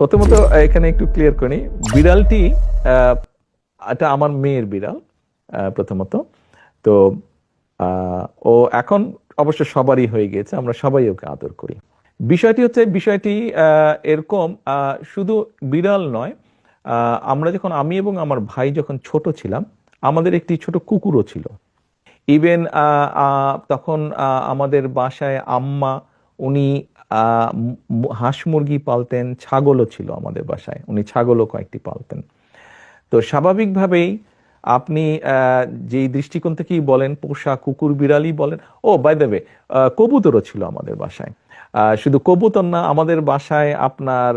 প্রথমত এখানে একটু ক্লিয়ার করি, বিড়ালটি আহ, এটা আমার মেয়ের বিড়াল। প্রথমত তো আহ, ও এখন অবশ্য সবারই হয়ে গেছে, আমরা সবাই ওকে আদর করি। বিষয়টি এরকম, শুধু বিড়াল নয়। আমি এবং আমার ভাই যখন ছোট ছিলাম, আমাদের একটি ছোট কুকুরও ছিল। ইভেন তখন আমাদের বাসায় আম্মা, উনি হাঁস মুরগি পালতেন, ছাগলও ছিল আমাদের বাসায়, উনি ছাগলও কয়েকটি পালতেন। তো স্বাভাবিকভাবেই আপনি যেই দৃষ্টিকোণ থেকেই বলেন, পোষা কুকুর বিড়ালই বলেন। ও বাই দ্য ওয়ে, কবুতরও ছিল আমাদের বাসায়। শুধু কবুতর না, আমাদের বাসায় আপনার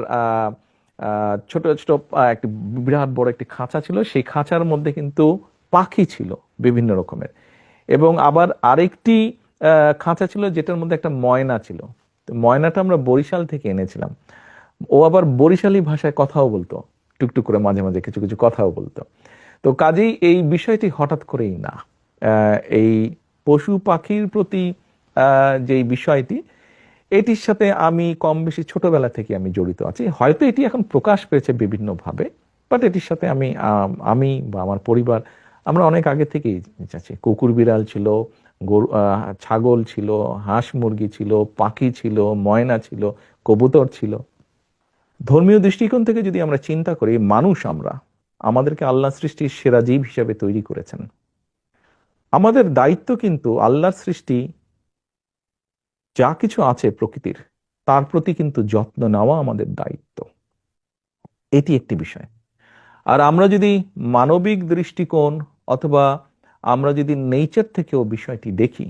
ছোট ছোট একটি বিরাট বড় একটি খাঁচা ছিল, সেই খাঁচার মধ্যে কিন্তু পাখি ছিল বিভিন্ন রকমের। এবং আবার আরেকটি খাঁচা ছিল যেটার মধ্যে একটা ময়না ছিল। তো ময়নাটা আমরা বরিশাল থেকে এনেছিলাম। ও আবার বরিশালী ভাষায় কথাও বলতো, টুকটুক করে মাঝে মাঝে কিছু কিছু কথাও বলতো। তো কাজেই এই বিষয়টি হঠাৎ করেই না। এই পশু পাখির প্রতি যেই বিষয়টি, এটির সাথে আমি কম বেশি ছোটবেলা থেকে আমি জড়িত আছি। হয়তো এটি এখন প্রকাশ পেয়েছে বিভিন্ন ভাবে, বাট এটির সাথে আমি বা আমার পরিবার, আমরা অনেক আগে থেকেই আছি। কুকুর বিড়াল ছিল, গরু, ছাগল ছিল, হাঁস মুরগি ছিল, পাখি ছিল, ময়না ছিল, কবুতর ছিল। ধর্মীয় দৃষ্টিকোণ থেকে যদি আমরা চিন্তা করি, মানুষ আমরা, আমাদেরকে আল্লাহ সৃষ্টির সেরা জীব হিসেবে তৈরি করেছেন। আমাদের দায়িত্ব কিন্তু আল্লাহর সৃষ্টি যা কিছু আছে প্রকৃতির, তার প্রতি কিন্তু যত্ন নেওয়া আমাদের দায়িত্ব। এটি একটি বিষয়। আর আমরা যদি মানবিক দৃষ্টিকোণ অথবা আমরা যদি নেচার থেকেও বিষয়টি দেখি,